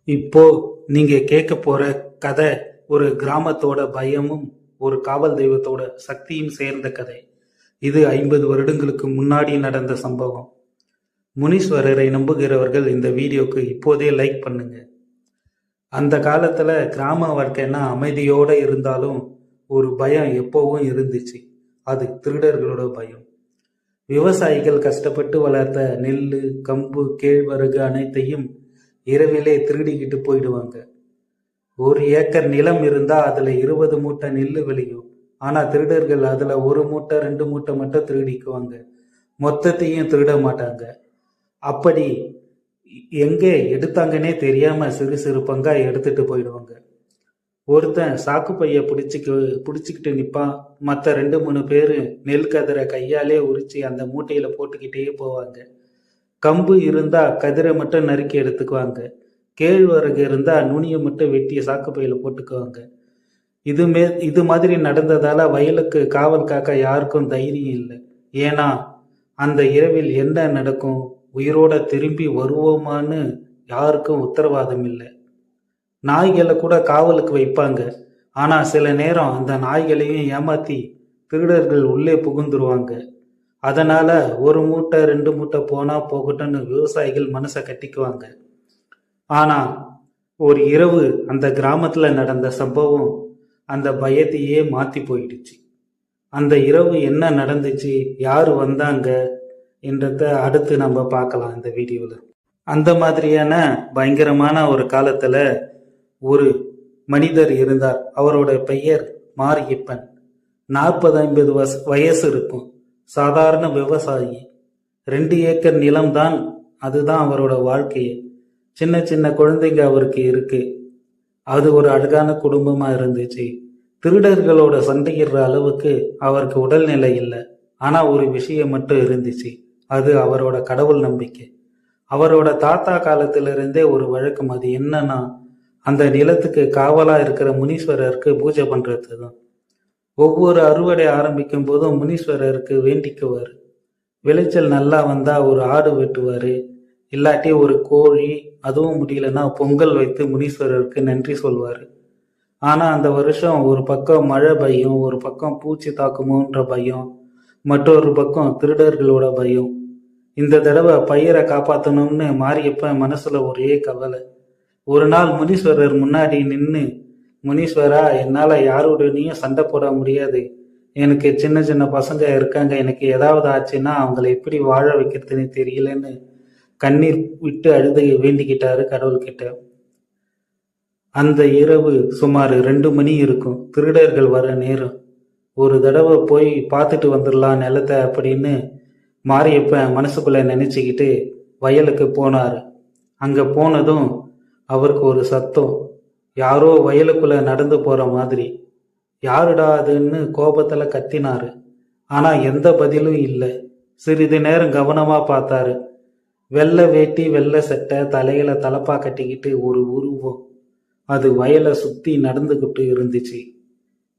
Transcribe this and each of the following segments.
இப்போ நீங்க கேட்க போற கதை ஒரு கிராமத்தோட பயமும் ஒரு காவல் தெய்வத்தோட சக்தியும் சேர்ந்த கதை. இது 50 வருடங்களுக்கு முன்னாடி நடந்த சம்பவம். முனீஸ்வரரை நம்புகிறவர்கள் இந்த வீடியோக்கு இப்போதே லைக் பண்ணுங்க. அந்த காலத்துல கிராம வாழ்க்கைன்னா அமைதியோட இருந்தாலும் ஒரு பயம் எப்பவும் இருந்துச்சு. அது திருடர்களோட பயம். விவசாயிகள் கஷ்டப்பட்டு வளர்த்த நெல்லு, கம்பு, கேழ்வரகு அனைத்தையும் இரவிலே திருடிக்கிட்டு போயிடுவாங்க. 1 ஏக்கர் நிலம் இருந்தா அதுல 20 மூட்டை நெல்லு விளையும். ஆனா திருடர்கள் அதுல 1 மூட்டை 2 மூட்டை மட்டும் திருடிக்குவாங்க. மொத்தத்தையும் திருட மாட்டாங்க. அப்படி எங்கே எடுத்தாங்கன்னே தெரியாம சிறு சிறு பங்கா எடுத்துட்டு போயிடுவாங்க. ஒருத்தன் சாக்கு பைய பிடிச்சிக்கிட்டு நிப்பான். மற்ற 2-3 பேரு நெல் கதிரை கையாலே உரிச்சு அந்த மூட்டையில போட்டுக்கிட்டே போவாங்க. கம்பு இருந்தா கதிரை மட்டும் நறுக்கி எடுத்துக்குவாங்க. கேழ்வரகு இருந்தா நுனியை மட்டும் வெட்டி சாக்கு பையில போட்டுக்குவாங்க. இது மாதிரி நடந்ததால வயலுக்கு காவல் காக்க யாருக்கும் தைரியம் இல்லை. ஏன்னா அந்த இரவில் என்ன நடக்கும், உயிரோட திரும்பி வருவோமான்னு யாருக்கும் உத்தரவாதம் இல்லை. நாய்களை கூட காவலுக்கு வைப்பாங்க. ஆனா சில நேரம் அந்த நாய்களையும் ஏமாத்தி திருடர்கள் உள்ளே புகுந்துருவாங்க. அதனால 1 மூட்டை 2 மூட்டை போனா போகட்டும்னு விவசாயிகள் மனசை கட்டிக்குவாங்க. ஆனா ஒரு இரவு அந்த கிராமத்துல நடந்த சம்பவம் அந்த பயத்தையே மாத்தி போயிடுச்சு. அந்த இரவு என்ன நடந்துச்சு, யாரு வந்தாங்க என்றத அடுத்து நம்ம பார்க்கலாம் இந்த வீடியோல. அந்த மாதிரியான பயங்கரமான ஒரு காலத்துல ஒரு மனிதர் இருந்தார். அவரோட பெயர் மாரியப்பன். 40-50 வயசு இருக்கும். சாதாரண விவசாயி. 2 ஏக்கர் நிலம்தான், அதுதான் அவரோட வாழ்க்கையே. சின்ன சின்ன குழந்தைங்க அவருக்கு இருக்கு. அது ஒரு அழகான குடும்பமா இருந்துச்சு. திருடர்களோட சண்டையிடுற அளவுக்கு அவருக்கு உடல்நிலை இல்லை. ஆனா ஒரு விஷயம் மட்டும் இருந்துச்சு, அது அவரோட கடவுள் நம்பிக்கை. அவரோட தாத்தா காலத்திலிருந்தே ஒரு வழக்கம். அது என்னன்னா, அந்த நிலத்துக்கு காவலா இருக்கிற முனீஸ்வரருக்கு பூஜை பண்றது தான். ஒவ்வொரு அறுவடை ஆரம்பிக்கும் போதும் முனீஸ்வரருக்கு வேண்டிக்குவார். விளைச்சல் நல்லா வந்தா ஒரு ஆடு வெட்டுவாரு, இல்லாட்டி ஒரு கோழி, அதுவும் முடியலன்னா பொங்கல் வைத்து முனீஸ்வரருக்கு நன்றி சொல்வாரு. ஆனா அந்த வருஷம் ஒரு பக்கம் மழை பயம், ஒரு பக்கம் பூச்சி தாக்குமோன்ற பயம், மற்றொரு பக்கம் திருடர்களோட பயம். இந்த தடவை பயிரை காப்பாற்றணும்னு மாரியப்ப மனசுல ஒரே கவலை. ஒரு நாள் முனீஸ்வரர் முன்னாடி நின்று, முனீஸ்வரா, என்னால யாருடனையும் சண்டை போட முடியாது. எனக்கு சின்ன சின்ன பசங்க இருக்காங்க. எனக்கு ஏதாவது ஆச்சுன்னா அவங்கள எப்படி வாழ வைக்கிறதுன்னு தெரியலன்னு கண்ணீர் விட்டு அழுது வேண்டிக்கிட்டாரு கடவுள்கிட்ட. அந்த இரவு சுமார் 2 மணி இருக்கும். திருடர்கள் வர நேரம். ஒரு தடவை போய் பார்த்துட்டு வந்துடலாம் நிலத்தை அப்படின்னு மாரியப்ப மனசுக்குள்ள நினைச்சுக்கிட்டு வயலுக்கு போனாரு. அங்க போனதும் அவருக்கு ஒரு சத்தம். யாரோ வயலுக்குள்ள நடந்து போற மாதிரி. யாருடா அதுன்னு கோபத்துல கத்தினாரு. ஆனா எந்த பதிலும் இல்லை. சிறிது நேரம் கவனமா பார்த்தாரு. வெள்ளை வேட்டி, வெள்ளை சட்டை, தலையில தலப்பா கட்டிக்கிட்டு ஒரு உருவம். அது வயலை சுத்தி நடந்துகிட்டு இருந்துச்சு.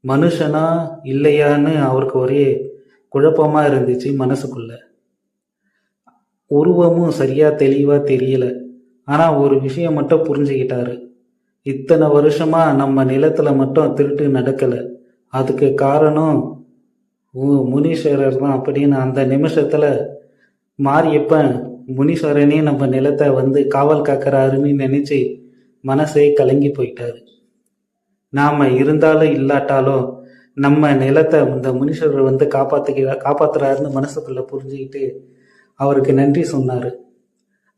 மனுஷனா இல்லையான்னு அவருக்கு ஒரே குழப்பமா இருந்துச்சு மனசுக்குள்ள. உருவமும் சரியா தெளிவா தெரியல. ஆனா ஒரு விஷயம் மட்டும் புரிஞ்சுக்கிட்டாரு. இத்தனை வருஷமா நம்ம நிலத்துல மட்டும் திருட்டு நடக்கல. அதுக்கு காரணம் முனீஸ்வரர் தான் அப்படின்னு அந்த நிமிஷத்துல மாரியப்ப முனீஸ்வரனே நம்ம நிலத்தை வந்து காவல் காக்கிறாருன்னு நினைச்சு மனசே கலங்கி போயிட்டாரு. நாம இருந்தாலும் இல்லாட்டாலும் நம்ம நிலத்தை இந்த முனீஸ்வரர் வந்து காப்பாத்துறாருன்னு மனசுக்குள்ள புரிஞ்சுக்கிட்டு அவருக்கு நன்றி சொன்னாரு.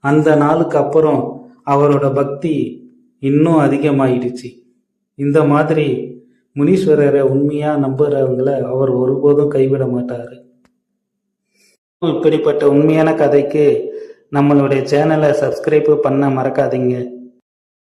அந்த நாளுக்கு அப்புறம் அவரோட பக்தி இன்னும் அதிகமாயிடுச்சு. இந்த மாதிரி முனீஸ்வரரை உண்மையா நம்புறவங்களை அவர் ஒருபோதும் கைவிட மாட்டாரு. இப்படிப்பட்ட உண்மையான கதைக்கு நம்மளுடைய சேனலை சப்ஸ்கிரைப் பண்ண மறக்காதீங்க.